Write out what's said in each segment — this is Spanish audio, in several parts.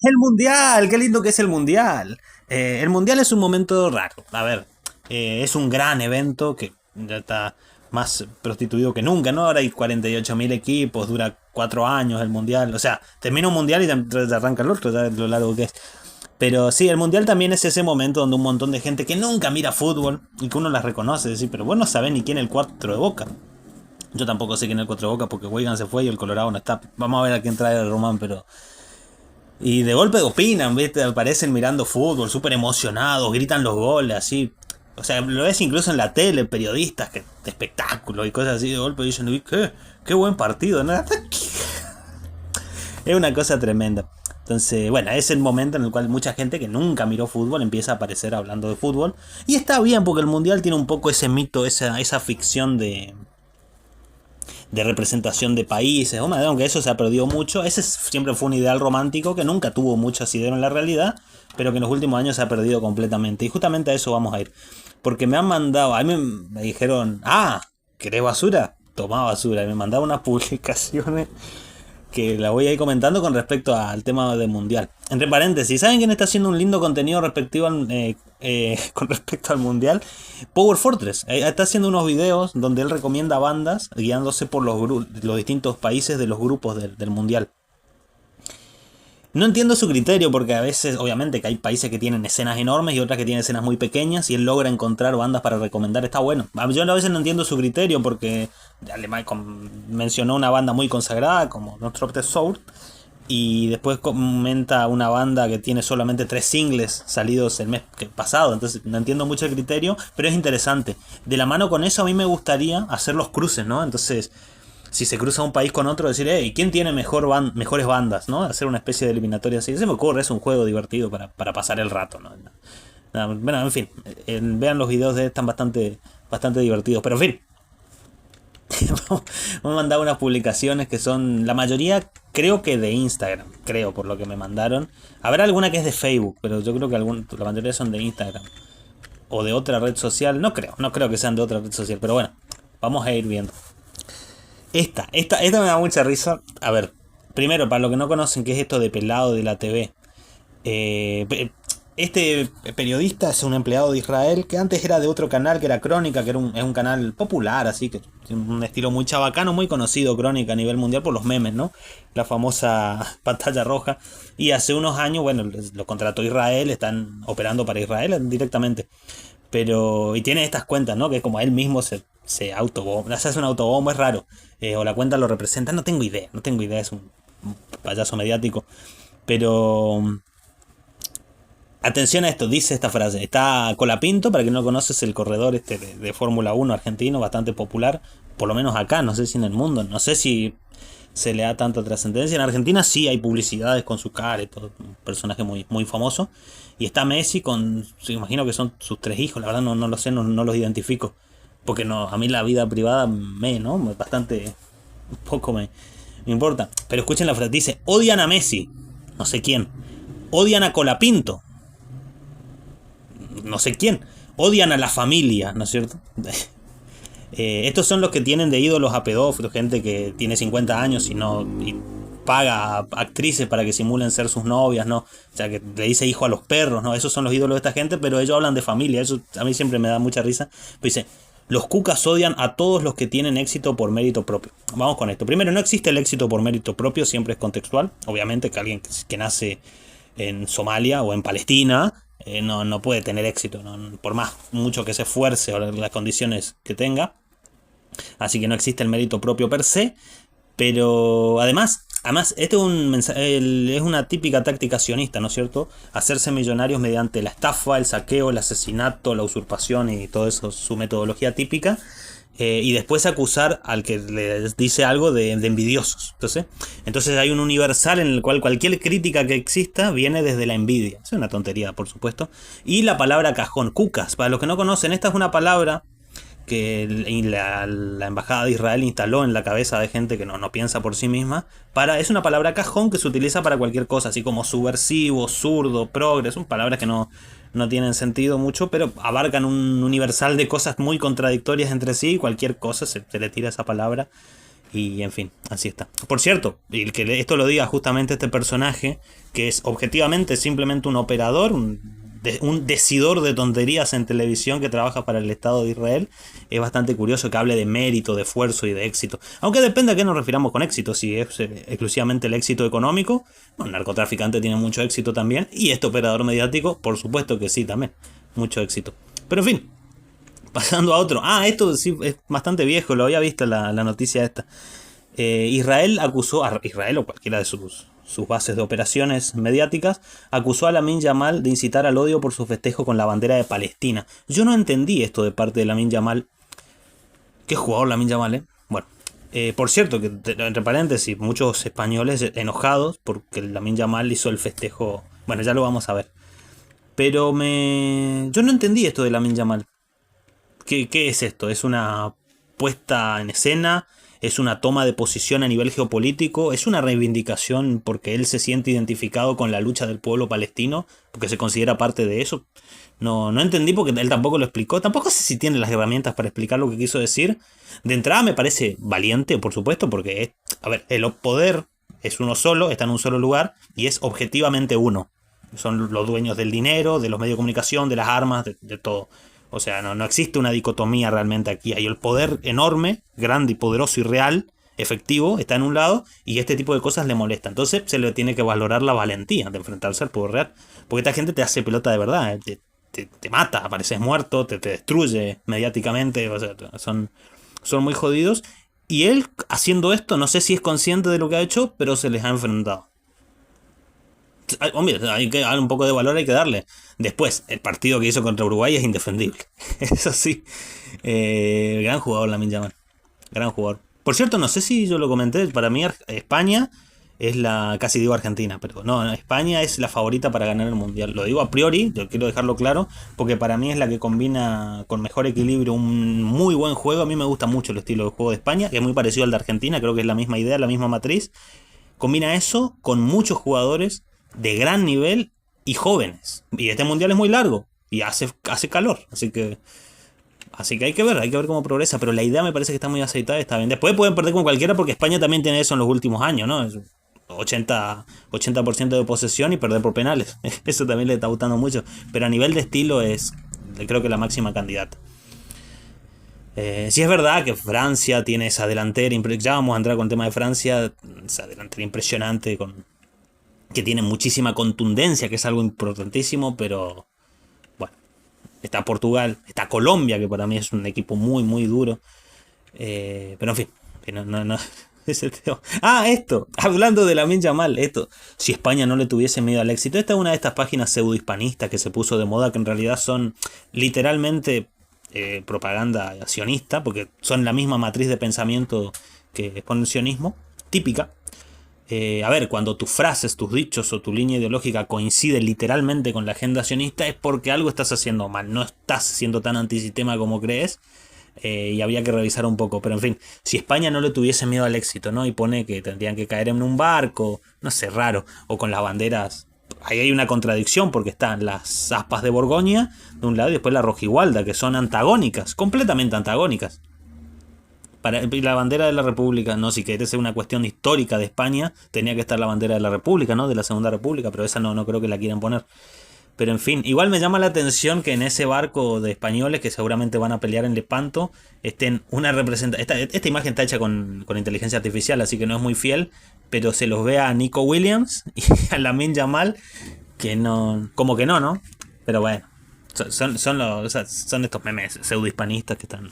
El mundial, qué lindo que es el mundial. El mundial es un momento raro. A ver, es un gran evento que ya está más prostituido que nunca, ¿no? Ahora hay 48.000 equipos, dura 4 años el mundial. O sea, termina un mundial y te arranca el otro, ya lo largo que es. Pero sí, el mundial también es ese momento donde un montón de gente que nunca mira fútbol y que uno las reconoce, decir, pero vos no sabés ni quién es el 4 de Boca. Yo tampoco sé quién es el 4 de Boca porque Weigand se fue y el Colorado no está. Vamos a ver a quién trae el Román, pero y de golpe opinan, ¿viste? Aparecen mirando fútbol, súper emocionados, gritan los goles, así. O sea, lo ves incluso en la tele, periodistas que, de espectáculo y cosas así, de golpe dicen, "Uy, qué buen partido, ¿no?". Es una cosa tremenda. Entonces, bueno, es el momento en el cual mucha gente que nunca miró fútbol empieza a aparecer hablando de fútbol. Y está bien, porque el Mundial tiene un poco ese mito, esa ficción de representación de países, aunque eso se ha perdido mucho. Ese siempre fue un ideal romántico que nunca tuvo mucho asidero en la realidad, pero que en los últimos años se ha perdido completamente. Y justamente a eso vamos a ir. Porque me han mandado, a mí me dijeron, ¿querés basura? Tomá basura. Y me mandaron unas publicaciones que la voy a ir comentando con respecto al tema del mundial. Entre paréntesis, ¿saben quién está haciendo un lindo contenido respectivo con respecto al mundial? Power Fortress. Está haciendo unos videos donde él recomienda bandas guiándose por los distintos países de los grupos del mundial. No entiendo su criterio porque a veces, obviamente, que hay países que tienen escenas enormes y otras que tienen escenas muy pequeñas y él logra encontrar bandas para recomendar. Está bueno. Yo a veces no entiendo su criterio porque mencionó una banda muy consagrada como No Drop the Soul y después comenta una banda que tiene solamente 3 singles salidos el mes pasado. Entonces no entiendo mucho el criterio, pero es interesante. De la mano con eso a mí me gustaría hacer los cruces, ¿no? Entonces, si se cruza un país con otro, decir, hey, ¿quién tiene mejores bandas? ¿No? Hacer una especie de eliminatoria así. Se me ocurre, es un juego divertido para pasar el rato, ¿no? Bueno, en fin, vean los videos de él, están bastante divertidos. Pero en fin, me han mandado unas publicaciones que son, la mayoría creo que de Instagram, creo por lo que me mandaron. Habrá alguna que es de Facebook, pero yo creo que la mayoría son de Instagram. O de otra red social, no creo que sean de otra red social, pero bueno, vamos a ir viendo. Esta me da mucha risa. A ver, primero, para los que no conocen qué es esto de pelado de la TV. Este periodista es un empleado de Israel que antes era de otro canal que era Crónica, que es un canal popular, así que tiene un estilo muy chabacano, muy conocido Crónica a nivel mundial por los memes, ¿no? La famosa pantalla roja. Y hace unos años, bueno, lo contrató Israel, están operando para Israel directamente. Pero, y tiene estas cuentas, ¿no? Que es como él mismo se autobomba, se hace un autobombo, es raro. O la cuenta lo representa, no tengo idea, es un payaso mediático. Pero, atención a esto, dice esta frase. Está Colapinto, para quien no lo conoce, es el corredor de Fórmula 1 argentino, bastante popular, por lo menos acá, no sé si en el mundo, no sé si se le da tanta trascendencia. En Argentina sí hay publicidades con su cara y todo, un personaje muy, muy famoso. Y está Messi imagino que son sus 3 hijos, la verdad no lo sé, no los identifico. Porque no, a mí la vida privada ¿no? Bastante poco me importa. Pero escuchen la frase, dice, odian a Messi, no sé quién. Odian a Colapinto, no sé quién. Odian a la familia, ¿no es cierto? Estos son los que tienen de ídolos a pedófilos, gente que tiene 50 años y paga a actrices para que simulen ser sus novias, ¿no? O sea, que le dice hijo a los perros, ¿no? Esos son los ídolos de esta gente, pero ellos hablan de familia, eso a mí siempre me da mucha risa. Pues dice, los cucas odian a todos los que tienen éxito por mérito propio. Vamos con esto. Primero, no existe el éxito por mérito propio, siempre es contextual. Obviamente que alguien que nace en Somalia o en Palestina no puede tener éxito, ¿no? Por más mucho que se esfuerce o las condiciones que tenga. Así que no existe el mérito propio per se. Pero además este es una típica táctica sionista, ¿no es cierto? Hacerse millonarios mediante la estafa, el saqueo, el asesinato, la usurpación y todo eso, su metodología típica. Y después acusar al que le dice algo de envidiosos. Entonces hay un universal en el cual cualquier crítica que exista viene desde la envidia. Es una tontería, por supuesto. Y la palabra cajón, cucas. Para los que no conocen, esta es una palabra que la embajada de Israel instaló en la cabeza de gente que no piensa por sí misma. Es una palabra cajón que se utiliza para cualquier cosa, así como subversivo, zurdo, progre. Son palabras que no tienen sentido mucho, pero abarcan un universal de cosas muy contradictorias entre sí. Y cualquier cosa se le tira esa palabra Y en fin, así está. Por cierto, y que esto lo diga justamente este personaje, que es objetivamente simplemente un operador, un decidor de tonterías en televisión que trabaja para el Estado de Israel, es bastante curioso que hable de mérito, de esfuerzo y de éxito. Aunque depende a qué nos refiramos con éxito, si es exclusivamente el éxito económico, bueno, el narcotraficante tiene mucho éxito también, y este operador mediático, por supuesto que sí, también, mucho éxito. Pero en fin, pasando a otro. Esto sí es bastante viejo, lo había visto la noticia esta. Israel acusó a Israel o cualquiera de sus bases de operaciones mediáticas, acusó a Lamine Yamal de incitar al odio por su festejo con la bandera de Palestina. Yo no entendí esto de parte de Lamine Yamal. Qué jugador Lamine Yamal, ¿eh? Bueno, por cierto, que entre paréntesis, muchos españoles enojados porque Lamine Yamal hizo el festejo. Bueno, ya lo vamos a ver. Pero yo no entendí esto de Lamine Yamal. ¿Qué es esto? ¿Es una puesta en escena? ¿Es una toma de posición a nivel geopolítico? ¿Es una reivindicación porque él se siente identificado con la lucha del pueblo palestino? Porque se considera parte de eso. No entendí porque él tampoco lo explicó. Tampoco sé si tiene las herramientas para explicar lo que quiso decir. De entrada me parece valiente, por supuesto, porque el poder es uno solo, está en un solo lugar y es objetivamente uno. Son los dueños del dinero, de los medios de comunicación, de las armas, de todo. O sea, no existe una dicotomía realmente aquí. Hay el poder enorme, grande y poderoso y real, efectivo, está en un lado, y este tipo de cosas le molesta. Entonces se le tiene que valorar la valentía de enfrentarse al poder real. Porque esta gente te hace pelota de verdad, te mata, apareces muerto, te destruye mediáticamente. O sea, son muy jodidos. Y él, haciendo esto, no sé si es consciente de lo que ha hecho, pero se les ha enfrentado. Hombre, hay que darle un poco de valor, hay que darle. Después, el partido que hizo contra Uruguay es indefendible. Eso sí. Gran jugador Lamine Yamal. Gran jugador. Por cierto, no sé si yo lo comenté. Para mí España es casi digo Argentina, pero no, España es la favorita para ganar el Mundial. Lo digo a priori, yo quiero dejarlo claro, porque para mí es la que combina con mejor equilibrio un muy buen juego. A mí me gusta mucho el estilo de juego de España, que es muy parecido al de Argentina. Creo que es la misma idea, la misma matriz. Combina eso con muchos jugadores de gran nivel y jóvenes. Y este mundial es muy largo y hace calor. Así que hay que ver cómo progresa. Pero la idea me parece que está muy aceitada y está bien. Después pueden perder con cualquiera porque España también tiene eso en los últimos años, ¿no? Es 80% de posesión y perder por penales. Eso también le está gustando mucho. Pero a nivel de estilo creo que la máxima candidata. Sí es verdad que Francia tiene esa delantera. Ya vamos a entrar con el tema de Francia. Esa delantera impresionante que tiene muchísima contundencia, que es algo importantísimo, pero bueno, está Portugal, está Colombia, que para mí es un equipo muy, muy duro, pero en fin, que no es el tema. Esto, hablando de Lamine Yamal, si España no le tuviese miedo al éxito, esta es una de estas páginas pseudo-hispanistas que se puso de moda, que en realidad son literalmente propaganda sionista, porque son la misma matriz de pensamiento que expone el sionismo, típica. Cuando tus frases, tus dichos o tu línea ideológica coincide literalmente con la agenda sionista es porque algo estás haciendo mal, no estás siendo tan antisistema como crees, y habría que revisar un poco. Pero en fin, si España no le tuviese miedo al éxito, ¿no? Y pone que tendrían que caer en un barco, no sé, raro, o con las banderas, ahí hay una contradicción porque están las aspas de Borgoña de un lado y después la rojigualda, que son antagónicas, completamente antagónicas. Y la bandera de la República, no, si querés ser una cuestión histórica de España, tenía que estar la bandera de la República, ¿no? De la Segunda República, pero esa no creo que la quieran poner. Pero en fin, igual me llama la atención que en ese barco de españoles que seguramente van a pelear en Lepanto estén una representación. Esta imagen está hecha con inteligencia artificial, así que no es muy fiel, pero se los ve a Nico Williams y a Lamine Yamal, que no, como que no, pero bueno, son estos memes pseudo-hispanistas que están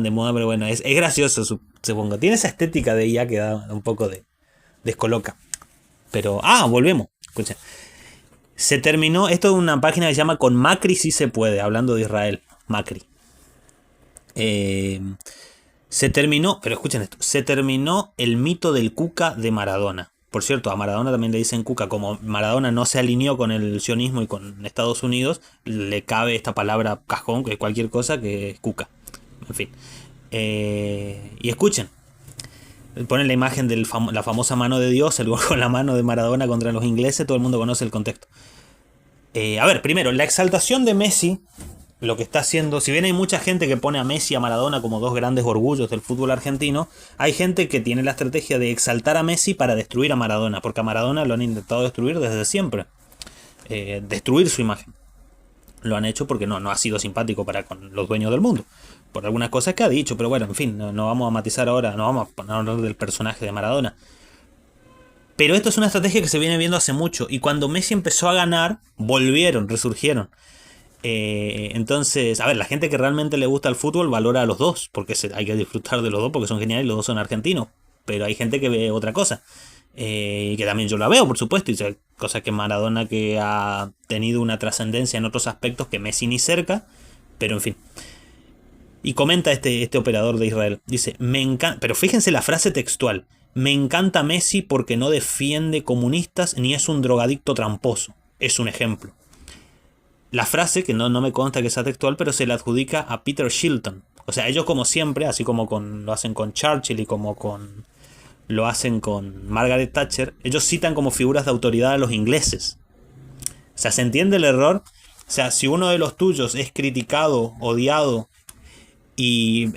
de moda, pero bueno, es gracioso, supongo. Tiene esa estética de IA que da un poco de descoloca. Pero, volvemos. Escucha. Se terminó, esto es una página que se llama Con Macri sí se puede, hablando de Israel. Macri. Se terminó, pero escuchen esto, se terminó el mito del Cuca de Maradona. Por cierto, a Maradona también le dicen Cuca. Como Maradona no se alineó con el sionismo y con Estados Unidos, le cabe esta palabra cajón, que es cualquier cosa, que es Cuca. En fin. Y escuchen. Ponen la imagen de la famosa mano de Dios, el gol con la mano de Maradona contra los ingleses. Todo el mundo conoce el contexto. Primero, la exaltación de Messi lo que está haciendo, si bien hay mucha gente que pone a Messi y a Maradona como dos grandes orgullos del fútbol argentino, hay gente que tiene la estrategia de exaltar a Messi para destruir a Maradona, porque a Maradona lo han intentado destruir desde siempre, destruir su imagen. Lo han hecho porque no ha sido simpático para con los dueños del mundo, por algunas cosas que ha dicho, pero bueno, en fin, no vamos a matizar ahora, no vamos a hablar del personaje de Maradona. Pero esto es una estrategia que se viene viendo hace mucho, y cuando Messi empezó a ganar, volvieron, resurgieron. Entonces, a ver, la gente que realmente le gusta el fútbol valora a los dos, porque hay que disfrutar de los dos porque son geniales y los dos son argentinos. Pero hay gente que ve otra cosa. Que también yo la veo, por supuesto, y hay cosas que Maradona que ha tenido una trascendencia en otros aspectos que Messi ni cerca, pero en fin. Y comenta este operador de Israel, dice, me encanta, pero fíjense la frase textual, me encanta Messi porque no defiende comunistas ni es un drogadicto tramposo, es un ejemplo. La frase, que no me consta que sea textual, pero se la adjudica a Peter Shilton. O sea, ellos como siempre, así como lo hacen con Churchill y como lo hacen con Margaret Thatcher, ellos citan como figuras de autoridad a los ingleses. O sea, ¿se entiende el error? O sea, si uno de los tuyos es criticado, odiado y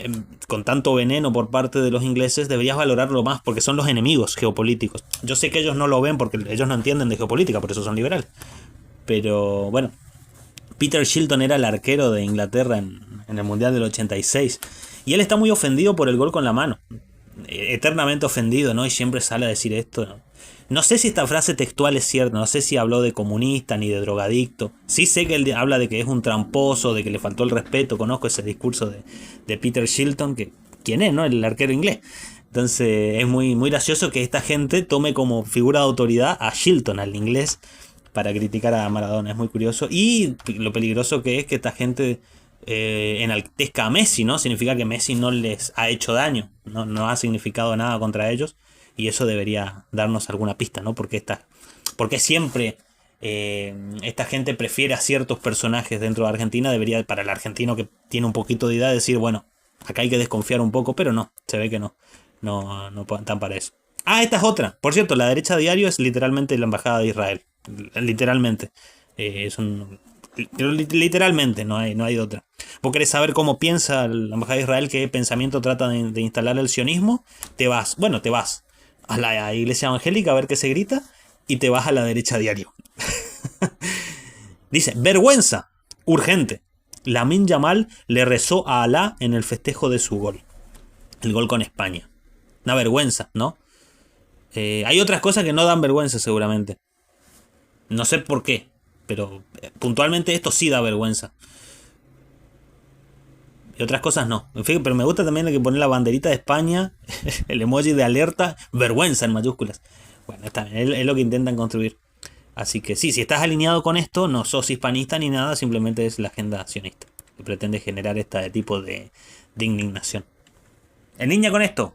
con tanto veneno por parte de los ingleses, deberías valorarlo más porque son los enemigos geopolíticos. Yo sé que ellos no lo ven porque ellos no entienden de geopolítica, por eso son liberales. Pero bueno, Peter Shilton era el arquero de Inglaterra en el Mundial del 86. Y él está muy ofendido por el gol con la mano. Eternamente ofendido, ¿no? Y siempre sale a decir esto, ¿no? No sé si esta frase textual es cierta, no sé si habló de comunista ni de drogadicto. Sí sé que él habla de que es un tramposo, de que le faltó el respeto. Conozco ese discurso de Peter Shilton, que ¿quién es, no? El arquero inglés. Entonces es muy, muy gracioso que esta gente tome como figura de autoridad a Shilton, al inglés, para criticar a Maradona. Es muy curioso. Y lo peligroso que es que esta gente enaltezca a Messi, ¿no? Significa que Messi no les ha hecho daño, no ha significado nada contra ellos. Y eso debería darnos alguna pista, ¿no? Porque siempre esta gente prefiere a ciertos personajes dentro de Argentina. Debería, para el argentino que tiene un poquito de idea, decir, bueno, acá hay que desconfiar un poco, pero no, se ve que no están para eso. Ah, esta es otra. Por cierto, la derecha diario es literalmente la embajada de Israel. Literalmente. Literalmente, no hay otra. ¿Vos querés saber cómo piensa la embajada de Israel, qué pensamiento trata de instalar el sionismo? Te vas a la iglesia evangélica a ver qué se grita y te vas a la derecha diario. Dice, vergüenza, urgente. Lamine Yamal le rezó a Alá en el festejo de su gol. El gol con España. Una vergüenza, ¿no? Hay otras cosas que no dan vergüenza seguramente. No sé por qué, pero puntualmente esto sí da vergüenza. Y otras cosas no. En fin, pero me gusta también el que pone la banderita de España, el emoji de alerta, vergüenza en mayúsculas. Bueno, está bien, es lo que intentan construir. Así que sí, si estás alineado con esto, no sos hispanista ni nada, simplemente es la agenda sionista, que pretende generar este tipo de indignación. En línea con esto,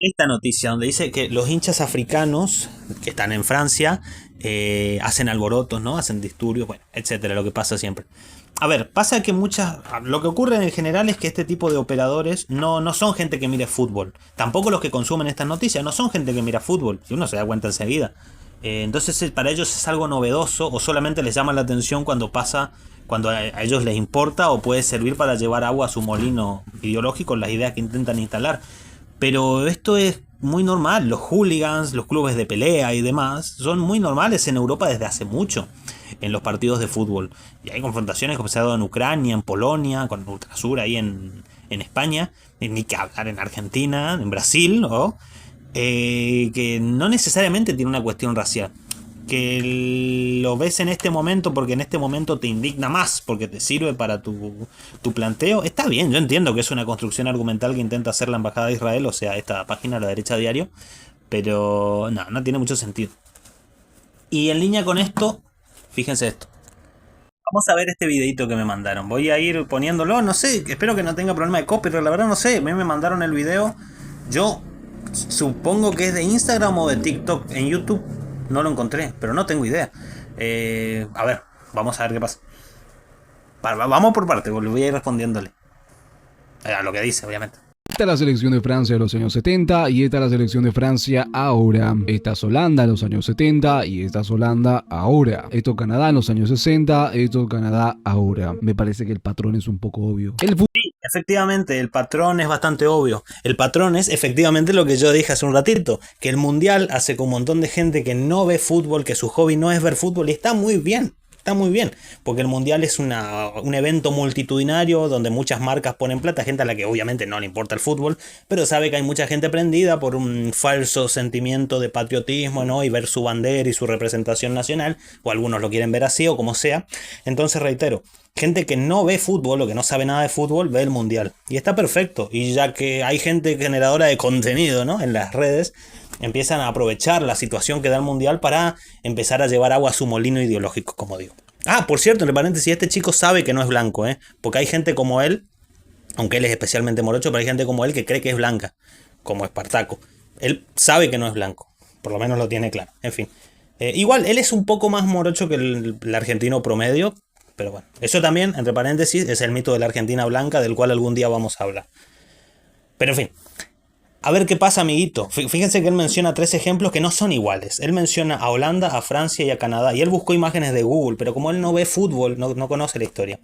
esta noticia donde dice que los hinchas africanos que están en Francia hacen alborotos, ¿no? Hacen disturbios, bueno, etcétera, lo que pasa siempre. A ver, pasa que lo que ocurre en general es que este tipo de operadores no son gente que mire fútbol. Tampoco los que consumen estas noticias no son gente que mira fútbol. Y uno se da cuenta enseguida. Entonces para ellos es algo novedoso o solamente les llama la atención cuando pasa, cuando a ellos les importa o puede servir para llevar agua a su molino ideológico, las ideas que intentan instalar. Pero esto es muy normal. Los hooligans, los clubes de pelea y demás son muy normales en Europa desde hace mucho en los partidos de fútbol. Y hay confrontaciones como se ha dado en Ucrania, en Polonia, con Ultrasur ahí en España, ni que hablar en Argentina, en Brasil, ¿no? Que no necesariamente tiene una cuestión racial. Que lo ves en este momento porque en este momento te indigna más, porque te sirve para tu planteo. Está bien, yo entiendo que es una construcción argumental que intenta hacer la embajada de Israel, o sea, esta página, la derecha diario, pero no tiene mucho sentido. Y en línea con esto, fíjense esto. Vamos a ver este videito que me mandaron. Voy a ir poniéndolo, no sé, espero que no tenga problema de copyright, la verdad no sé. A mí me mandaron el video. Yo supongo que es de Instagram o de TikTok. En YouTube no lo encontré, pero no tengo idea. A ver, vamos a ver qué pasa. Vamos por parte, voy a ir respondiéndole a lo que dice, obviamente. Esta es la selección de Francia de los años 70 y esta es la selección de Francia ahora. Esta es Holanda en los años 70 y esta es Holanda ahora. Esto es Canadá en los años 60, esto es Canadá ahora. Me parece que el patrón es un poco obvio. Sí, efectivamente, el patrón es bastante obvio. El patrón es efectivamente lo que yo dije hace un ratito, que el mundial hace con un montón de gente que no ve fútbol, que su hobby no es ver fútbol, y está muy bien. Está muy bien, porque el mundial es un evento multitudinario donde muchas marcas ponen plata, gente a la que obviamente no le importa el fútbol, pero sabe que hay mucha gente prendida por un falso sentimiento de patriotismo, ¿no? Y ver su bandera y su representación nacional, o algunos lo quieren ver así o como sea. Entonces reitero, gente que no ve fútbol o que no sabe nada de fútbol ve el mundial. Y está perfecto, y ya que hay gente generadora de contenido, ¿no? En las redes, empiezan a aprovechar la situación que da el mundial para empezar a llevar agua a su molino ideológico, como digo. Ah, por cierto, entre paréntesis, este chico sabe que no es blanco, ¿eh? Porque hay gente como él, aunque él es especialmente morocho, pero hay gente como él que cree que es blanca, como Espartaco. Él sabe que no es blanco, por lo menos lo tiene claro, en fin. Igual, él es un poco más morocho que el argentino promedio, pero bueno, eso también, entre paréntesis, es el mito de la Argentina blanca, del cual algún día vamos a hablar. Pero en fin, a ver qué pasa, amiguito. Fíjense que él menciona 3 ejemplos que no son iguales. Él menciona a Holanda, a Francia y a Canadá. Y él buscó imágenes de Google, pero como él no ve fútbol, no conoce la historia.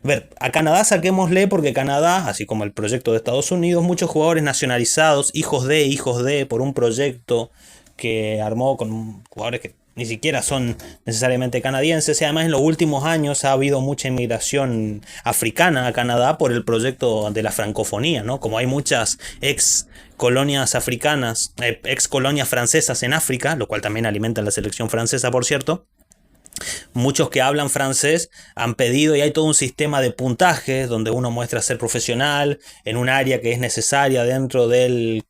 A ver, a Canadá saquémosle porque Canadá, así como el proyecto de Estados Unidos, muchos jugadores nacionalizados, hijos de, por un proyecto que armó con jugadores que ni siquiera son necesariamente canadienses, y además en los últimos años ha habido mucha inmigración africana a Canadá por el proyecto de la francofonía, ¿no? Como hay muchas ex colonias africanas, ex colonias francesas en África, lo cual también alimenta la selección francesa, por cierto. Muchos que hablan francés han pedido, y hay todo un sistema de puntajes donde uno muestra ser profesional en un área que es necesaria dentro del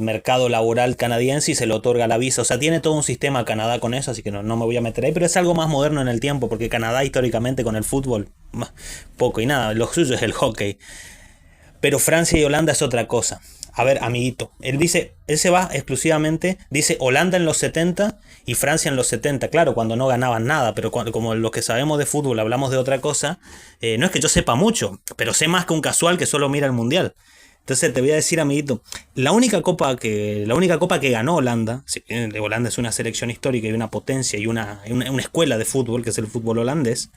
mercado laboral canadiense, y se le otorga la visa. O sea, tiene todo un sistema Canadá con eso, así que no me voy a meter ahí, pero es algo más moderno en el tiempo, porque Canadá históricamente con el fútbol, poco y nada, lo suyo es el hockey. Pero Francia y Holanda es otra cosa. A ver, amiguito, él se va exclusivamente, dice Holanda en los 70 y Francia en los 70, claro, cuando no ganaban nada, pero como los que sabemos de fútbol hablamos de otra cosa, no es que yo sepa mucho, pero sé más que un casual que solo mira el mundial. Entonces te voy a decir, amiguito, la única copa que ganó Holanda, sí, Holanda es una selección histórica y una potencia y una escuela de fútbol, que es el fútbol holandés,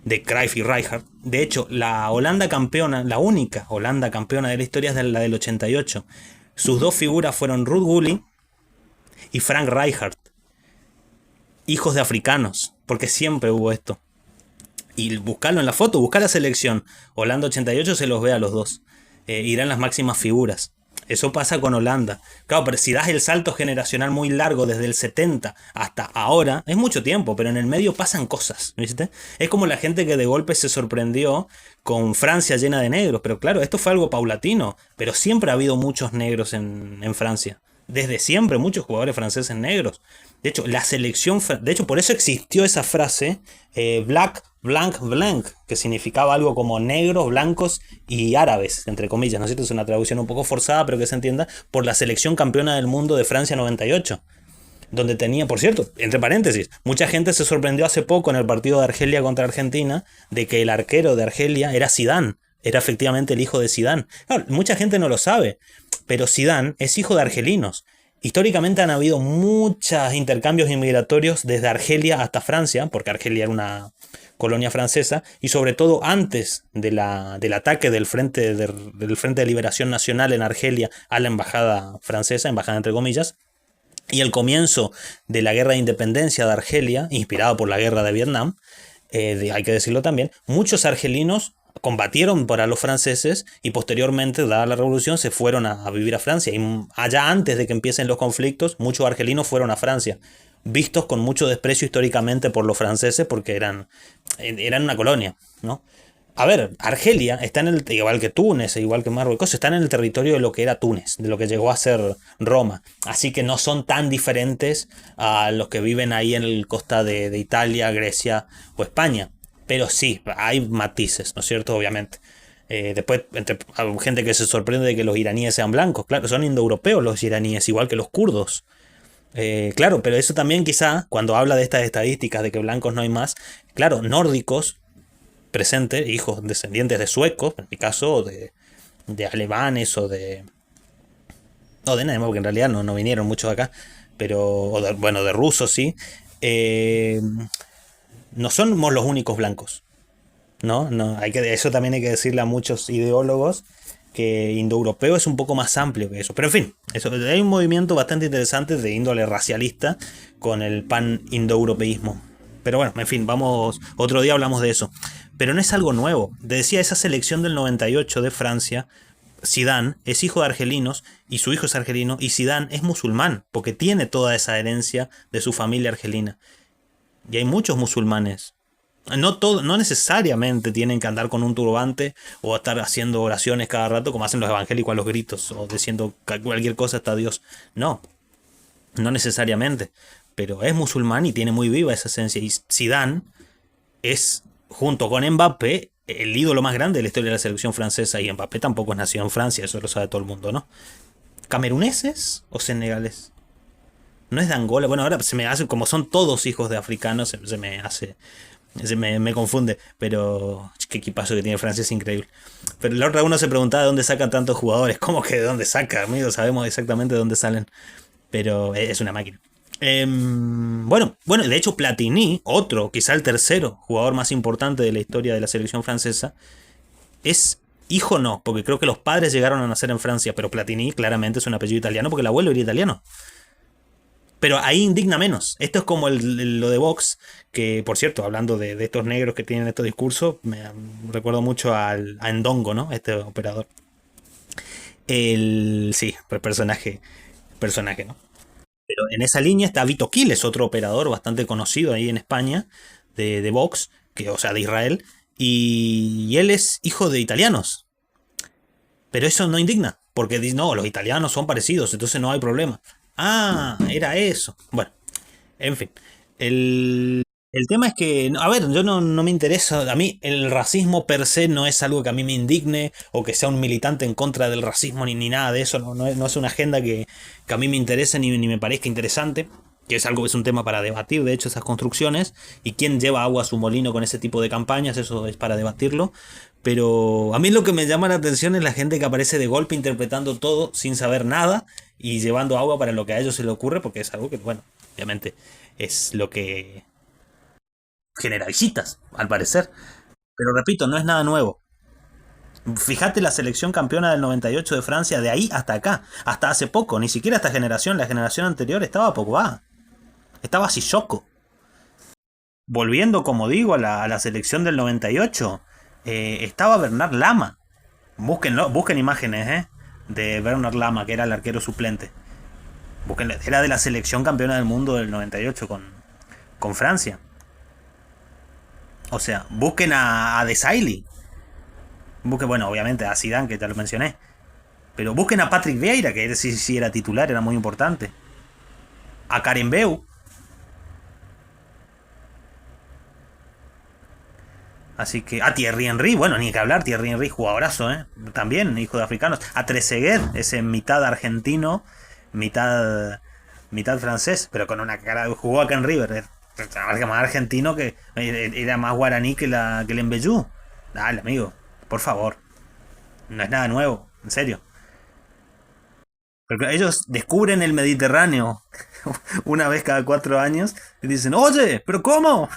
de Cruyff y Rijkaard. De hecho, la Holanda campeona, la única Holanda campeona de la historia es la del 88. Sus dos figuras fueron Ruud Gullit y Frank Rijkaard, hijos de africanos, porque siempre hubo esto. Y buscarlo en la foto, buscar la selección Holanda 88, se los ve a los dos. Irán las máximas figuras. Eso pasa con Holanda. Claro, pero si das el salto generacional muy largo desde el 70 hasta ahora, es mucho tiempo, pero en el medio pasan cosas, ¿viste? Es como la gente que de golpe se sorprendió con Francia llena de negros, pero claro, esto fue algo paulatino, pero siempre ha habido muchos negros en Francia. Desde siempre, muchos jugadores franceses negros. De hecho, por eso existió esa frase, black, blanc, blanc, que significaba algo como negros, blancos y árabes, entre comillas, ¿no es cierto? Es una traducción un poco forzada, pero que se entienda, por la selección campeona del mundo de Francia 98. Donde tenía, por cierto, entre paréntesis, mucha gente se sorprendió hace poco en el partido de Argelia contra Argentina de que el arquero de Argelia era Zidane. Era efectivamente el hijo de Zidane. Claro, mucha gente no lo sabe, pero Zidane es hijo de argelinos. Históricamente han habido muchos intercambios inmigratorios desde Argelia hasta Francia, porque Argelia era una colonia francesa, y sobre todo antes del ataque del Frente de Liberación Nacional en Argelia a la embajada francesa, embajada entre comillas, y el comienzo de la guerra de independencia de Argelia, inspirada por la guerra de Vietnam, hay que decirlo también, muchos argelinos combatieron para los franceses y posteriormente, dada la revolución, se fueron a vivir a Francia. Y allá antes de que empiecen los conflictos, muchos argelinos fueron a Francia, vistos con mucho desprecio históricamente por los franceses porque eran una colonia, ¿no? A ver, Argelia está igual que Túnez, igual que Marruecos, están en el territorio de lo que era Túnez, de lo que llegó a ser Roma. Así que no son tan diferentes a los que viven ahí en el costa de Italia, Grecia o España. Pero sí, hay matices, ¿no es cierto? Obviamente. Después, hay gente que se sorprende de que los iraníes sean blancos. Claro, son indoeuropeos los iraníes, igual que los kurdos. Claro, pero eso también quizá, cuando habla de estas estadísticas de que blancos no hay más, claro, nórdicos, presentes, hijos descendientes de suecos, en mi caso, alemanes o de nada, porque en realidad no vinieron muchos acá, pero, bueno, de rusos sí, eh, no somos los únicos blancos, ¿no? No, eso también hay que decirle a muchos ideólogos que indoeuropeo es un poco más amplio que eso. Pero en fin, hay un movimiento bastante interesante de índole racialista con el pan-indoeuropeísmo. Pero bueno, en fin, vamos, otro día hablamos de eso. Pero no es algo nuevo. Te decía, esa selección del 98 de Francia, Zidane es hijo de argelinos y su hijo es argelino y Zidane es musulmán porque tiene toda esa herencia de su familia argelina. Y hay muchos musulmanes. No necesariamente tienen que andar con un turbante o estar haciendo oraciones cada rato como hacen los evangélicos a los gritos o diciendo cualquier cosa hasta Dios. No necesariamente. Pero es musulmán y tiene muy viva esa esencia. Y Zidane es, junto con Mbappé, el ídolo más grande de la historia de la selección francesa. Y Mbappé tampoco es nacido en Francia, eso lo sabe todo el mundo, ¿no? ¿Cameruneses o senegales? No es de Angola. Bueno, ahora se me hace, como son todos hijos de africanos, se me hace. Me confunde, pero qué equipazo que tiene Francia, es increíble. Pero la otra, uno se preguntaba de dónde sacan tantos jugadores. ¿Cómo que de dónde saca, amigo? Sabemos exactamente de dónde salen. Pero es una máquina. Bueno, de hecho Platini, otro, quizá el tercero jugador más importante de la historia de la selección francesa, es hijo no, porque creo que los padres llegaron a nacer en Francia, pero Platini claramente es un apellido italiano porque el abuelo era italiano. Pero ahí indigna menos. Esto es como lo de Vox, que por cierto, hablando de estos negros que tienen estos discursos, me recuerdo mucho a Ndongo, ¿no? Este operador. Sí, pues personaje, ¿no? Pero en esa línea está Vito Quiles, otro operador bastante conocido ahí en España, de Vox, o sea, de Israel, y él es hijo de italianos. Pero eso no indigna, porque dice, no, los italianos son parecidos, entonces no hay problema. Ah, era eso. Bueno, en fin. El tema es que, a ver, yo no me interesa, a mí el racismo per se no es algo que a mí me indigne o que sea un militante en contra del racismo ni nada de eso, no es una agenda que a mí me interese ni me parezca interesante, que es un tema para debatir, de hecho, esas construcciones, y quién lleva agua a su molino con ese tipo de campañas, eso es para debatirlo. Pero a mí lo que me llama la atención es la gente que aparece de golpe interpretando todo sin saber nada y llevando agua para lo que a ellos se les ocurre, porque es algo que, bueno, obviamente es lo que genera visitas, al parecer. Pero repito, no es nada nuevo. Fíjate la selección campeona del 98 de Francia, de ahí hasta acá, hasta hace poco, ni siquiera esta generación, la generación anterior estaba Pogba, estaba Sissoko. Volviendo, como digo, a la selección del 98, estaba Bernard Lama. Busquen imágenes, de Bernard Lama, que era el arquero suplente. Era de la selección campeona del mundo del 98 con Francia. O sea, busquen a Desailly. Busquen, bueno, obviamente a Zidane, que te lo mencioné. Pero busquen a Patrick Vieira, que sí era titular, era muy importante. A Karembeu. Así que a Thierry Henry, bueno, ni que hablar, Thierry Henry, jugadorazo, también, hijo de africanos. A Trezeguet, ese mitad argentino, mitad francés, pero con una cara, jugó acá en River, más argentino que era más guaraní que el Embellú. Dale, amigo, por favor. No es nada nuevo, en serio. Porque ellos descubren el Mediterráneo una vez cada 4 años y dicen, oye, pero ¿cómo?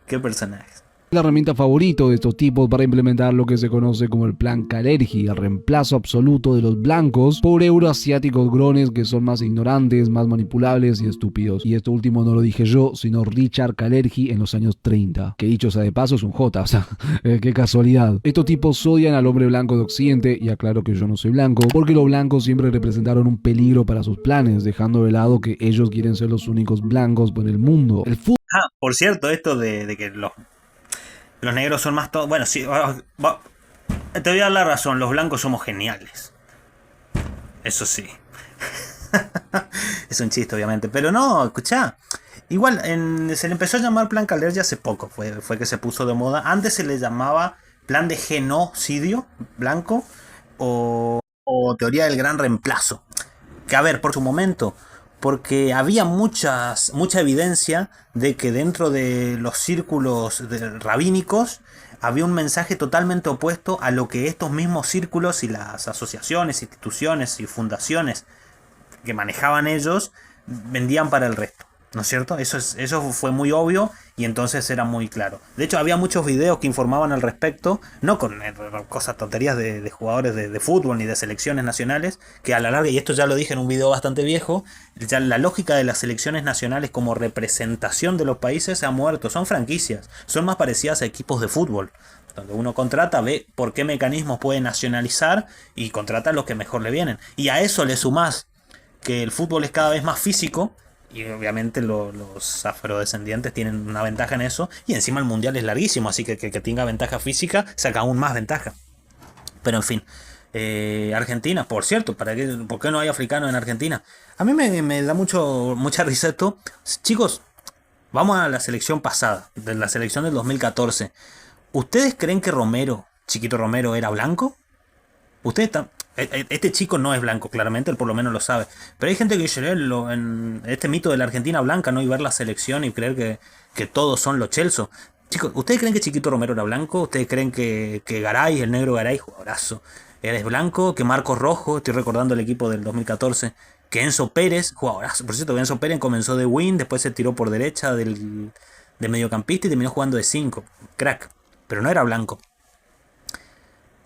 Qué personajes. La herramienta favorito de estos tipos para implementar lo que se conoce como el plan Kalergi, el reemplazo absoluto de los blancos por euroasiáticos grones que son más ignorantes, más manipulables y estúpidos. Y esto último no lo dije yo, sino Richard Kalergi en los años 30, que dicho sea de paso es un J, o sea, qué casualidad. Estos tipos odian al hombre blanco de Occidente, y aclaro que yo no soy blanco, porque los blancos siempre representaron un peligro para sus planes, dejando de lado que ellos quieren ser los únicos blancos por el mundo. Por cierto, esto de que los negros son más todos. Bueno, sí, te voy a dar la razón. Los blancos somos geniales. Eso sí. Es un chiste, obviamente. Pero no, escuchá. Igual, se le empezó a llamar plan Kalergi hace poco. Fue que se puso de moda. Antes se le llamaba plan de genocidio blanco o teoría del gran reemplazo. Que a ver, por su momento, porque había mucha evidencia de que dentro de los círculos rabínicos había un mensaje totalmente opuesto a lo que estos mismos círculos y las asociaciones, instituciones y fundaciones que manejaban ellos vendían para el resto. ¿No es cierto? Eso fue muy obvio y entonces era muy claro. De hecho, había muchos videos que informaban al respecto, no con cosas tonterías de jugadores de fútbol ni de selecciones nacionales, que a la larga, y esto ya lo dije en un video bastante viejo, ya la lógica de las selecciones nacionales como representación de los países ha muerto. Son franquicias, son más parecidas a equipos de fútbol, donde uno contrata, ve por qué mecanismos puede nacionalizar y contrata los que mejor le vienen. Y a eso le sumás que el fútbol es cada vez más físico y obviamente los afrodescendientes tienen una ventaja en eso y encima el mundial es larguísimo, así que tenga ventaja física saca aún más ventaja. Pero en fin, Argentina, por cierto, ¿por qué no hay africanos en Argentina? A mí me da mucha risa esto. Chicos, vamos a la selección pasada, de la selección del 2014. ¿Ustedes creen que Romero, Chiquito Romero, era blanco? Ustedes están. Este chico no es blanco, claramente, él por lo menos lo sabe. Pero hay gente que dice en este mito de la Argentina blanca, ¿no? Y ver la selección y creer que todos son los Chelsea. Chicos, ¿ustedes creen que Chiquito Romero era blanco? ¿Ustedes creen que Garay, el negro Garay, jugadorazo, es blanco? ¿Que Marcos Rojo, estoy recordando el equipo del 2014, que Enzo Pérez, jugadorazo? Por cierto, que Enzo Pérez comenzó de win, después se tiró por derecha de mediocampista y terminó jugando de 5. Crack. Pero no era blanco.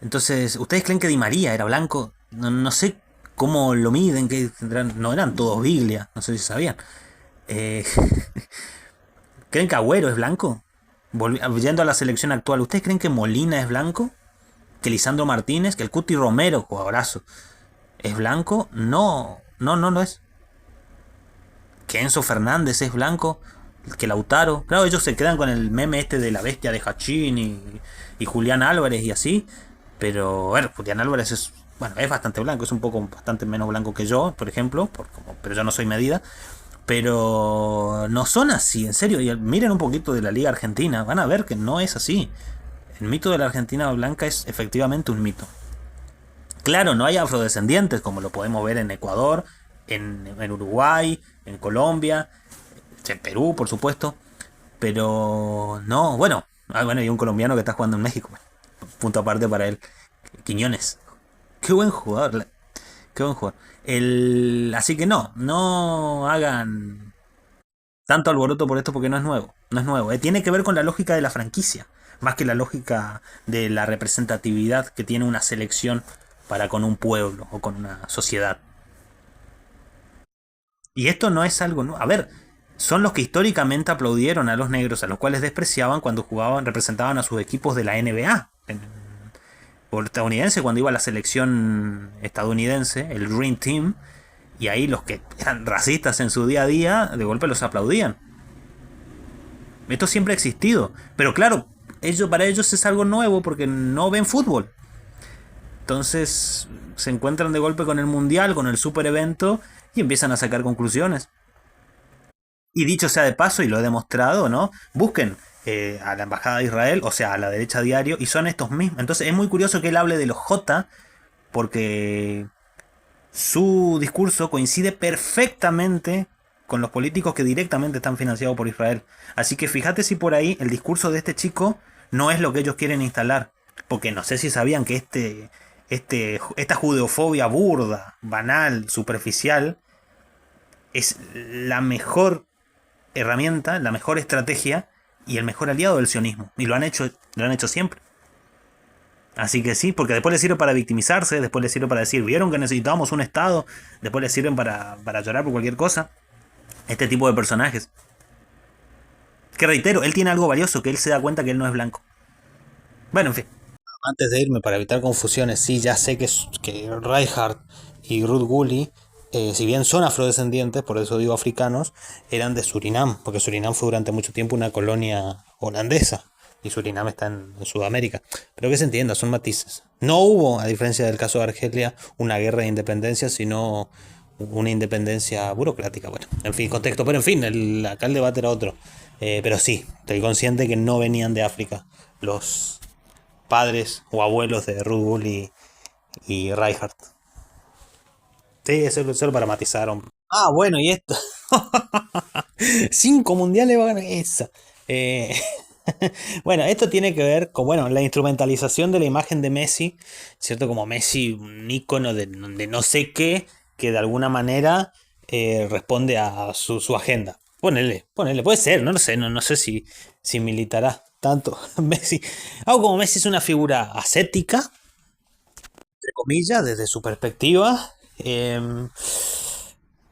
Entonces, ¿ustedes creen que Di María era blanco? No sé cómo lo miden, no eran todos Biglia, no sé si sabían. Eh, ¿Creen que Agüero es blanco? Yendo a la selección actual, ¿ustedes creen que Molina es blanco? ¿Que Lisandro Martínez? ¿Que el Cuti Romero, jugadorazo, es blanco? No, no lo es. ¿Que Enzo Fernández es blanco? ¿Que Lautaro? Claro, ellos se quedan con el meme este de la bestia de Hachín y Julián Álvarez y así. Pero, bueno, Julián Álvarez es bastante blanco, es un poco bastante menos blanco que yo, por ejemplo, pero yo no soy medida. Pero no son así, en serio. Y miren un poquito de la Liga Argentina, van a ver que no es así. El mito de la Argentina blanca es efectivamente un mito. Claro, no hay afrodescendientes, como lo podemos ver en Ecuador, en Uruguay, en Colombia, en Perú, por supuesto. Pero no, bueno, hay un colombiano que está jugando en México. Bueno, punto aparte para él. Quiñones. Qué buen jugador. Qué buen jugador. Así que no hagan tanto alboroto por esto porque no es nuevo. No es nuevo. Tiene que ver con la lógica de la franquicia. Más que la lógica de la representatividad que tiene una selección para con un pueblo o con una sociedad. Y esto no es algo nuevo. A ver, son los que históricamente aplaudieron a los negros, a los cuales despreciaban cuando jugaban, representaban a sus equipos de la NBA. Por estadounidense, cuando iba a la selección estadounidense, el Dream Team, y ahí los que eran racistas en su día a día, de golpe los aplaudían. Esto siempre ha existido. Pero claro, para ellos es algo nuevo porque no ven fútbol. Entonces se encuentran de golpe con el mundial, con el super evento, y empiezan a sacar conclusiones. Y dicho sea de paso, y lo he demostrado, ¿no? Busquen a la Embajada de Israel, o sea, a la derecha diario, y son estos mismos. Entonces es muy curioso que él hable de los J, porque su discurso coincide perfectamente con los políticos que directamente están financiados por Israel. Así que fíjate si por ahí el discurso de este chico no es lo que ellos quieren instalar. Porque no sé si sabían que esta judeofobia burda, banal, superficial, es la mejor herramienta, la mejor estrategia y el mejor aliado del sionismo. Y lo han hecho siempre. Así que sí, porque después les sirve para victimizarse, después les sirve para decir, vieron que necesitábamos un Estado, después les sirven para llorar por cualquier cosa. Este tipo de personajes. Que reitero, él tiene algo valioso, que él se da cuenta que él no es blanco. Bueno, en fin. Antes de irme, para evitar confusiones, sí, ya sé que Rijkaard y Ruud Gullit, si bien son afrodescendientes, por eso digo africanos, eran de Surinam, porque Surinam fue durante mucho tiempo una colonia holandesa, y Surinam está en Sudamérica. Pero que se entienda, son matices. No hubo, a diferencia del caso de Argelia, una guerra de independencia, sino una independencia burocrática. Bueno, en fin, contexto. Pero en fin, acá el debate era otro. Pero sí, estoy consciente que no venían de África los padres o abuelos de Ruud Gullit y Rijkaard. Sí, eso es solo para matizar. Hombre. Ah, bueno, y esto. 5 mundiales va a ganar esa. Eh, Bueno, esto tiene que ver con, bueno, la instrumentalización de la imagen de Messi, ¿cierto? Como Messi, un ícono de no sé qué, que de alguna manera responde a su agenda. Ponele, puede ser, no lo sé, no sé si militará tanto Messi. Algo como Messi es una figura ascética, entre comillas, desde su perspectiva.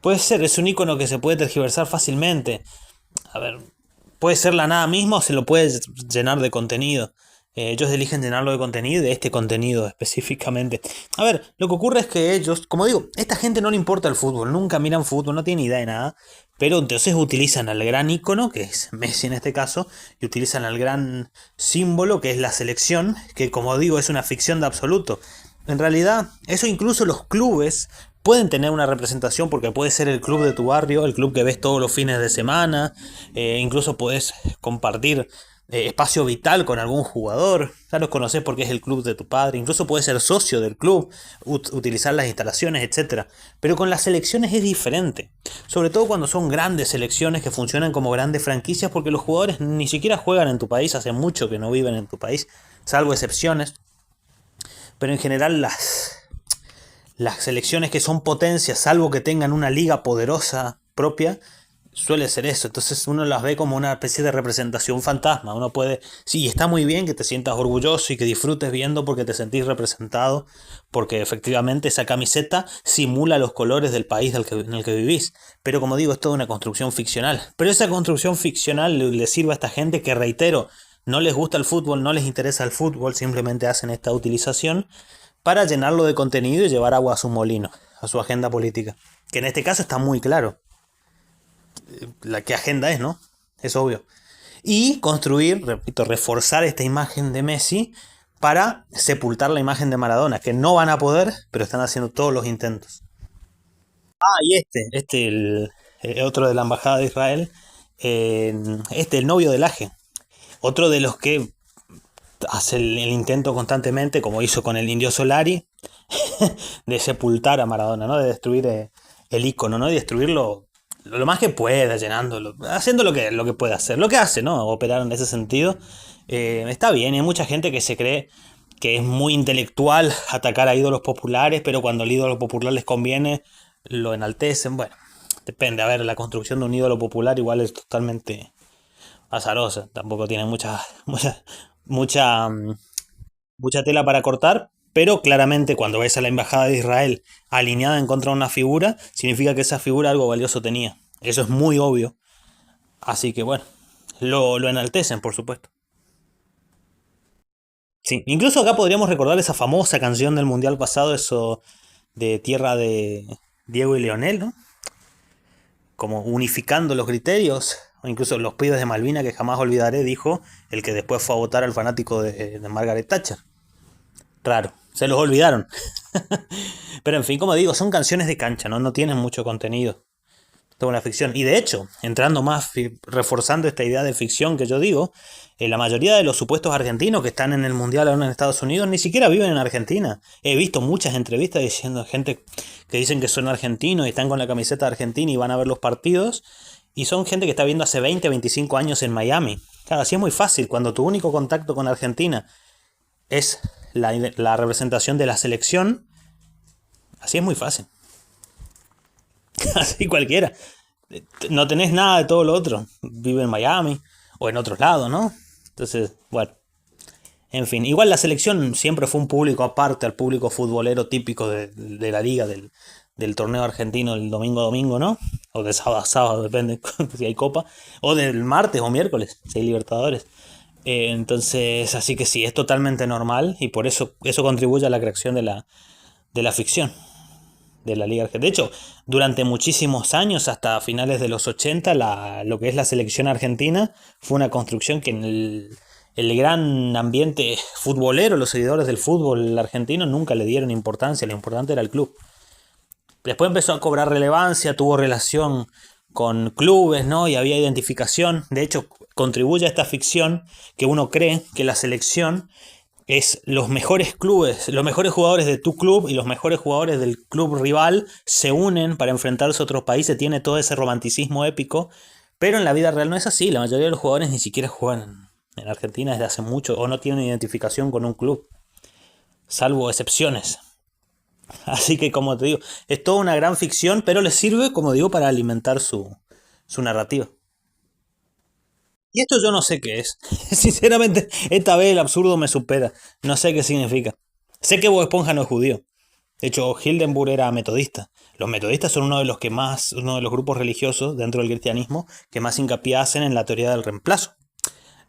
Puede ser, es un ícono que se puede tergiversar fácilmente. A ver, puede ser la nada misma o se lo puede llenar de contenido. Ellos eligen llenarlo de contenido y de este contenido específicamente. A ver, lo que ocurre es que ellos, como digo, esta gente no le importa el fútbol, nunca miran fútbol, no tienen idea de nada. Pero entonces utilizan al gran ícono, que es Messi en este caso, y utilizan al gran símbolo, que es la selección, que como digo es una ficción de absoluto. En realidad, eso incluso los clubes pueden tener una representación porque puede ser el club de tu barrio, el club que ves todos los fines de semana, incluso puedes compartir espacio vital con algún jugador, ya los conoces porque es el club de tu padre, incluso puedes ser socio del club, utilizar las instalaciones, etcétera. Pero con las selecciones es diferente, sobre todo cuando son grandes selecciones que funcionan como grandes franquicias porque los jugadores ni siquiera juegan en tu país, hace mucho que no viven en tu país, salvo excepciones, pero en general las selecciones que son potencias, salvo que tengan una liga poderosa propia, suele ser eso. Entonces uno las ve como una especie de representación fantasma. Uno puede, sí, está muy bien que te sientas orgulloso y que disfrutes viendo porque te sentís representado, porque efectivamente esa camiseta simula los colores del país en el que vivís. Pero como digo, es toda una construcción ficcional. Pero esa construcción ficcional le sirve a esta gente que, reitero, no les gusta el fútbol, no les interesa el fútbol, simplemente hacen esta utilización para llenarlo de contenido y llevar agua a su molino, a su agenda política. Que en este caso está muy claro la que agenda es, ¿no? Es obvio. Y construir, repito, reforzar esta imagen de Messi para sepultar la imagen de Maradona, que no van a poder, pero están haciendo todos los intentos. Ah, y el otro de la Embajada de Israel, el novio del Aje, otro de los que hace el intento constantemente, como hizo con el Indio Solari, de sepultar a Maradona, ¿no? De destruir el icono, ¿no? Y destruirlo lo más que pueda, llenándolo, haciendo lo que puede hacer, lo que hace, ¿no? Operar en ese sentido. Está bien, hay mucha gente que se cree que es muy intelectual atacar a ídolos populares, pero cuando el ídolo popular les conviene, lo enaltecen. Bueno, depende. A ver, la construcción de un ídolo popular igual es totalmente azarosa. Tampoco tiene mucha, mucha tela para cortar, pero claramente cuando ves a la embajada de Israel alineada en contra de una figura, significa que esa figura algo valioso tenía. Eso es muy obvio. Así que bueno, lo enaltecen, por supuesto. Sí, incluso acá podríamos recordar esa famosa canción del Mundial pasado, eso de Tierra de Diego y Leonel, ¿no? Como unificando los criterios, o incluso los pibes de Malvina que jamás olvidaré, dijo el que después fue a votar al fanático de Margaret Thatcher. Raro, se los olvidaron. Pero en fin, como digo, son canciones de cancha, ¿no? No tienen mucho contenido. Toda una ficción. Y de hecho, entrando más, reforzando esta idea de ficción que yo digo, la mayoría de los supuestos argentinos que están en el Mundial ahora en Estados Unidos ni siquiera viven en Argentina. He visto muchas entrevistas diciendo gente que dicen que son argentinos y están con la camiseta de Argentina y van a ver los partidos. Y son gente que está viendo hace 20, 25 años en Miami. Claro, así es muy fácil. Cuando tu único contacto con Argentina es la representación de la selección, así es muy fácil. Así cualquiera. No tenés nada de todo lo otro. Vive en Miami o en otros lados, ¿no? Entonces, bueno. En fin, igual la selección siempre fue un público aparte al público futbolero típico de la liga, del torneo argentino del domingo a domingo, ¿no? O de sábado a sábado, depende si hay copa. O del martes o miércoles, si hay Libertadores. Entonces, así que sí, es totalmente normal y por eso contribuye a la creación de la ficción de la Liga Argentina. De hecho, durante muchísimos años, hasta finales de los 80, lo que es la selección argentina fue una construcción que en el gran ambiente futbolero, los seguidores del fútbol argentino nunca le dieron importancia, lo importante era el club. Después empezó a cobrar relevancia, tuvo relación con clubes, ¿no? Y había identificación. De hecho, contribuye a esta ficción que uno cree que la selección es los mejores clubes, los mejores jugadores de tu club y los mejores jugadores del club rival se unen para enfrentarse a otros países, tiene todo ese romanticismo épico, pero en la vida real no es así, la mayoría de los jugadores ni siquiera juegan en Argentina desde hace mucho, o no tienen identificación con un club, salvo excepciones. Así que como te digo, es toda una gran ficción, pero les sirve, como digo, para alimentar su narrativa. Y esto yo no sé qué es. Sinceramente, esta vez el absurdo me supera. No sé qué significa. Sé que Bob Esponja no es judío. De hecho, Hildenburg era metodista. Los metodistas son uno de los grupos religiosos dentro del cristianismo que más hincapié hacen en la teoría del reemplazo.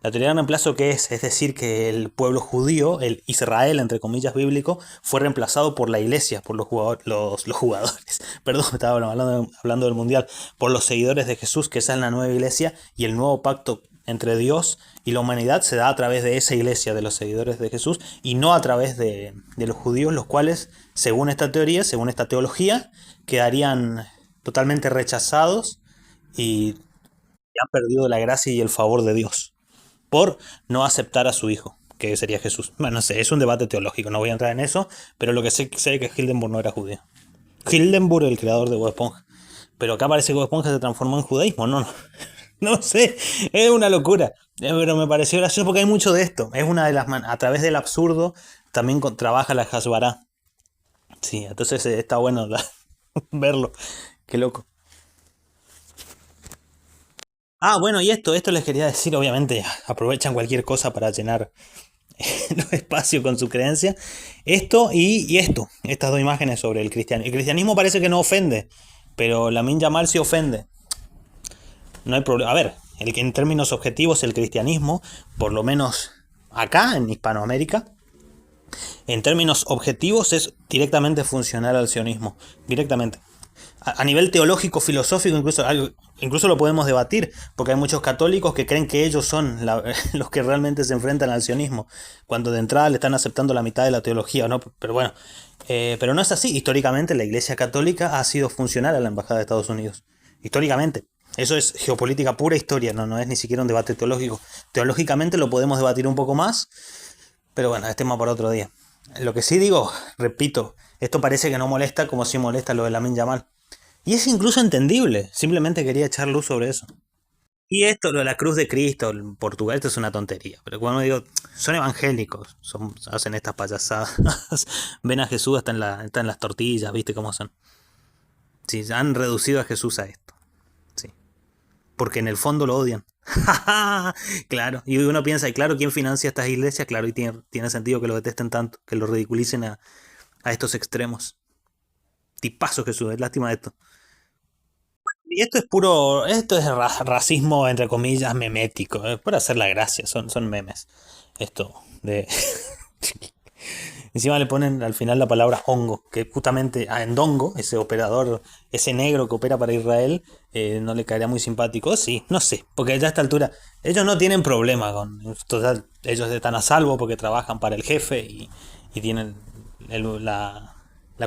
La teoría del reemplazo, ¿qué es? Es decir, que el pueblo judío, el Israel, entre comillas, bíblico, fue reemplazado por la iglesia, por los jugadores, perdón, estaba hablando del mundial, por los seguidores de Jesús, que esa es la nueva iglesia, y el nuevo pacto entre Dios y la humanidad se da a través de esa iglesia, de los seguidores de Jesús, y no a través de los judíos, los cuales, según esta teoría, según esta teología, quedarían totalmente rechazados y han perdido la gracia y el favor de Dios por no aceptar a su hijo, que sería Jesús. Bueno, no sé, es un debate teológico, no voy a entrar en eso, pero lo que sé es que Hildenburg no era judío. Hildenburg, el creador de Bob Esponja. Pero acá parece que Bob Esponja se transformó en judaísmo, no, no. No sé, es una locura. Pero me pareció gracioso porque hay mucho de esto. Es una de las a través del absurdo también trabaja la Hasbara. Sí, entonces está bueno verlo. Qué loco. Ah, bueno, y esto les quería decir, obviamente, aprovechan cualquier cosa para llenar los espacios con su creencia. Esto y esto, estas dos imágenes sobre el cristianismo. El cristianismo parece que no ofende, pero Lamine Yamal sí ofende. No hay problema. A ver, el que en términos objetivos el cristianismo, por lo menos acá en Hispanoamérica, en términos objetivos es directamente funcional al sionismo, directamente. A nivel teológico, filosófico, incluso lo podemos debatir, porque hay muchos católicos que creen que ellos son los que realmente se enfrentan al sionismo, cuando de entrada le están aceptando la mitad de la teología, ¿no? Pero bueno, pero no es así. Históricamente la Iglesia Católica ha sido funcional a la Embajada de Estados Unidos. Históricamente. Eso es geopolítica pura historia, no es ni siquiera un debate teológico. Teológicamente lo podemos debatir un poco más, pero bueno, es tema para otro día. Lo que sí digo, repito, esto parece que no molesta como si molesta lo de Lamine Yamal. Y es incluso entendible, simplemente quería echar luz sobre eso. Y esto, lo de la cruz de Cristo en Portugal, esto es una tontería. Pero cuando digo, son evangélicos, hacen estas payasadas. Ven a Jesús está en las tortillas, ¿viste cómo son? Sí, han reducido a Jesús a esto. Sí. Porque en el fondo lo odian. Claro, y uno piensa, y claro, ¿quién financia estas iglesias? Claro, y tiene sentido que lo detesten tanto, que lo ridiculicen a estos extremos. Tipazo Jesús, es lástima de esto. Y esto es racismo, entre comillas, memético, por hacer la gracia, son memes. Esto de... Encima le ponen al final la palabra hongo, que justamente a Endongo, ese operador, ese negro que opera para Israel, no le caería muy simpático. Sí, no sé, porque ya a esta altura ellos no tienen problema con... Total, ellos están a salvo porque trabajan para el jefe y tienen la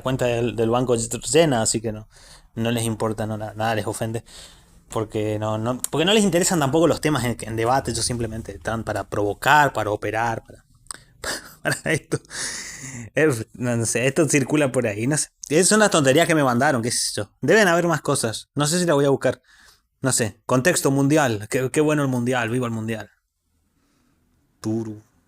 cuenta del banco llena, así que no les importa, nada les ofende. Porque no les interesan tampoco los temas en debate, ellos simplemente están para provocar, para operar, para esto. No sé, esto circula por ahí, no sé. Esas son las tonterías que me mandaron, qué sé yo. Deben haber más cosas. No sé si la voy a buscar. No sé. Contexto mundial. Qué bueno el mundial, viva el mundial. Turu.